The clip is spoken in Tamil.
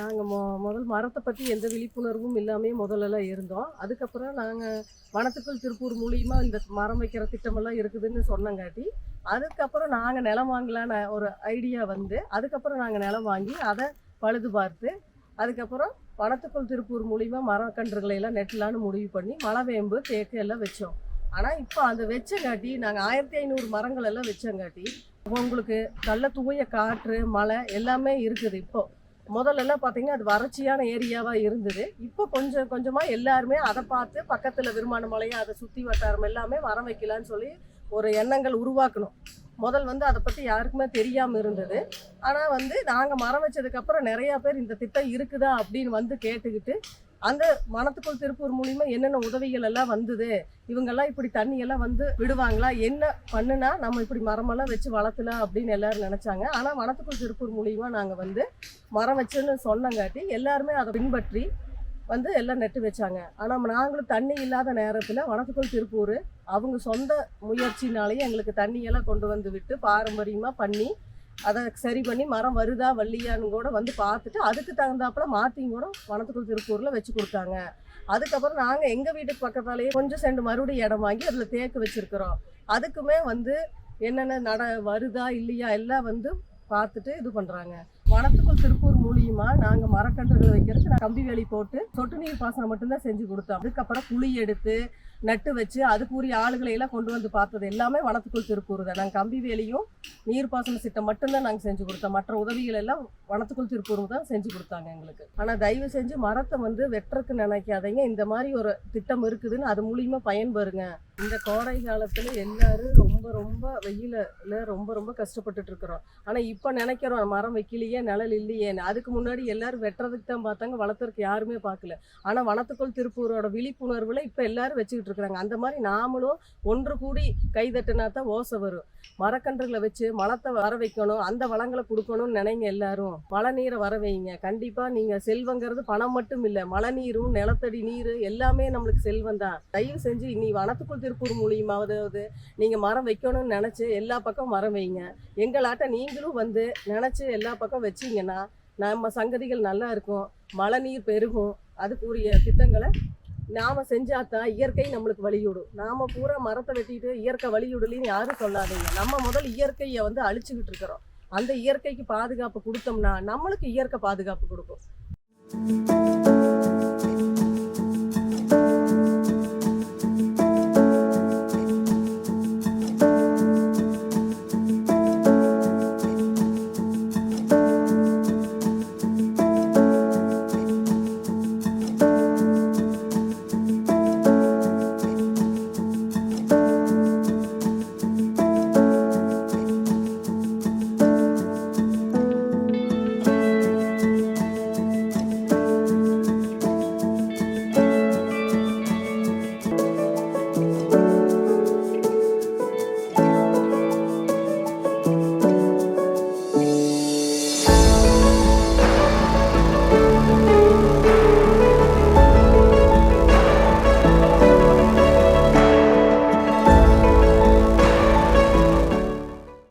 நாங்கள் முதல் மரத்தை பற்றி எந்த விழிப்புணர்வும் இல்லாமல் முதல்லலாம் இருந்தோம். அதுக்கப்புறம் நாங்கள் வனத்துக்குள் திருப்பூர் மூலியமா இந்த மரம் வைக்கிற திட்டமெல்லாம் இருக்குதுன்னு சொன்னங்காட்டி, அதுக்கப்புறம் நாங்கள் நிலம் வாங்கலான்னு ஒரு ஐடியா வந்து, அதுக்கப்புறம் நாங்கள் நிலம் வாங்கி அதை பழுது பார்த்து, அதுக்கப்புறம் வனத்துக்குள் திருப்பூர் மூலியமா மரக்கன்றுகளை எல்லாம் நெட்டலான்னு முடிவு பண்ணி மலைவேம்பு தேக்கு எல்லாம் வச்சோம். ஆனால் இப்போ அந்த வச்சங்காட்டி நாங்கள் 1500 மரங்கள் எல்லாம் வச்சங்காட்டி உங்களுக்கு நல்ல தூய காற்று மழை எல்லாமே இருக்குது. இப்போ முதல்லலாம் பார்த்தீங்கன்னா அது வறட்சியான ஏரியாவாக இருந்தது. இப்போ கொஞ்சம் கொஞ்சமாக எல்லாருமே அதை பார்த்து பக்கத்தில் விருமான மலையை அதை சுற்றி வட்டாரம் எல்லாமே மரம் வைக்கலான்னு சொல்லி ஒரு எண்ணங்கள் உருவாக்கணும். முதல் வந்து அதை பற்றி யாருக்குமே தெரியாமல் இருந்தது. ஆனால் வந்து நாங்கள் மரம் வச்சதுக்கப்புறம் நிறையா பேர் இந்த திட்டம் இருக்குதா அப்படின்னு வந்து கேட்டுக்கிட்டு, அந்த வனத்துக்குள் திருப்பூர் மூலிமா என்னென்ன உதவிகள் எல்லாம் வந்தது, இவங்கெல்லாம் இப்படி தண்ணியெல்லாம் வந்து விடுவாங்களா, என்ன பண்ணுனா நம்ம இப்படி மரமெல்லாம் வச்சு வளர்த்தலாம் அப்படின்னு எல்லாரும் நினச்சாங்க. ஆனால் வனத்துக்குள் திருப்பூர் மூலிமா நாங்கள் வந்து மரம் வச்சுன்னு சொன்னங்காட்டி எல்லாருமே அதை பின்பற்றி வந்து எல்லாம் நெட்டு வச்சாங்க. ஆனால் நாங்களும் தண்ணி இல்லாத நேரத்தில் வனத்துக்குள் திருப்பூர் அவங்க சொந்த முயற்சினாலேயே எங்களுக்கு தண்ணியெல்லாம் கொண்டு வந்து விட்டு பாரம்பரியமாக பண்ணி அதை சரி பண்ணி மரம் வருதா வள்ளியான்னு கூட வந்து பார்த்துட்டு அதுக்கு தகுந்தாப்புல மாற்றியும் கூட வனத்துக்குள் திருப்பூரில் வச்சு கொடுத்தாங்க. அதுக்கப்புறம் நாங்கள் எங்கள் வீட்டுக்கு பக்கத்தாலேயே கொஞ்சம் செண்டு மறுபடியும் இடம் வாங்கி அதில் தேக்கு வச்சுருக்குறோம். அதுக்குமே வந்து என்னென்ன வருதா இல்லையா எல்லாம் வந்து பார்த்துட்டு இது பண்ணுறாங்க. வனத்துக்குள் திருப்பூர் மூலியமா நாங்கள் மரக்கன்றுகளை வைக்கிறதுக்கு கம்பி வேலி போட்டு சொட்டு நீர் பாசனம் மட்டும்தான் செஞ்சு கொடுத்தோம். அதுக்கப்புறம் குழி எடுத்து நட்டு வச்சு அதுக்குரிய ஆளுகளை எல்லாம் கொண்டு வந்து பார்த்தது எல்லாமே வனத்துக்குள் திருப்பூர் தான். நாங்கள் கம்பி வேலியும் நீர்ப்பாசன திட்டம் மட்டும்தான் நாங்கள் செஞ்சு கொடுத்தோம். மற்ற உதவிகள் எல்லாம் வனத்துக்குள் திருப்பூர் தான் செஞ்சு கொடுத்தாங்க எங்களுக்கு. ஆனால் தயவு செஞ்சு மரத்தை வந்து வெட்டுறதுக்கு நினைக்காதீங்க. இந்த மாதிரி ஒரு திட்டம் இருக்குதுன்னு அது மூலியமா பயன்பெறுங்க. இந்த கோடை காலத்தில் எல்லாரும் ரொம்ப ரொம்ப வெயிலில் ரொம்ப கஷ்டப்பட்டுட்டு இருக்கிறோம். ஆனால் இப்போ நினைக்கிறோம் மரம் வைக்கலையே நிழல் இல்லையேன்னு. அதுக்கு முன்னாடி எல்லாரும் வெட்டுறதுக்கு தான் பார்த்தாங்க, வளர்த்துறதுக்கு யாருமே பார்க்கல. ஆனால் வனத்துக்குள் திருப்பூரோட விழிப்புணர்வில் இப்போ எல்லாரும் வச்சுக்கிட்டு இருக்கிறாங்க. அந்த மாதிரி நாமளும் ஒன்று கூடி கைதட்டினா தான் ஓசை வரும். மரக்கன்றுகளை வச்சு மலத்தை வர வைக்கணும், அந்த வளங்களை கொடுக்கணும்னு நினைங்க. எல்லாரும் மழை நீரை வர வைங்க. கண்டிப்பாக நீங்கள் செல்வங்கிறது பணம் மட்டும் இல்லை, மழை நீரும் நிலத்தடி நீர் எல்லாமே நம்மளுக்கு செல்வம் தான். தயவு செஞ்சு இனி வனத்துக்குள் திருப்பூர் மூலியமாவது நீங்கள் மரம் வைக்கணும்னு நினச்சி எல்லா பக்கம் மரம் வைங்க. எங்களாட்ட நீங்களும் வந்து நினச்சி எல்லா பக்கம் வச்சிங்கன்னா நம்ம சங்கதிகள் நல்லா இருக்கும், மழை நீர் பெருகும். அதுக்குரிய திட்டங்களை நாம் செஞ்சாதான் இயற்கை நம்மளுக்கு வழிவிடும். நாம் பூரா மரத்தை வெட்டிட்டு இயற்கை வழிவிடலின்னு யாரும் சொல்லாதீங்க. நம்ம முதல் இயற்கையை வந்து அழிச்சுக்கிட்டு இருக்கிறோம். அந்த இயற்கைக்கு பாதுகாப்பு கொடுத்தோம்னா நம்மளுக்கு இயற்கை பாதுகாப்பு கொடுக்கும்.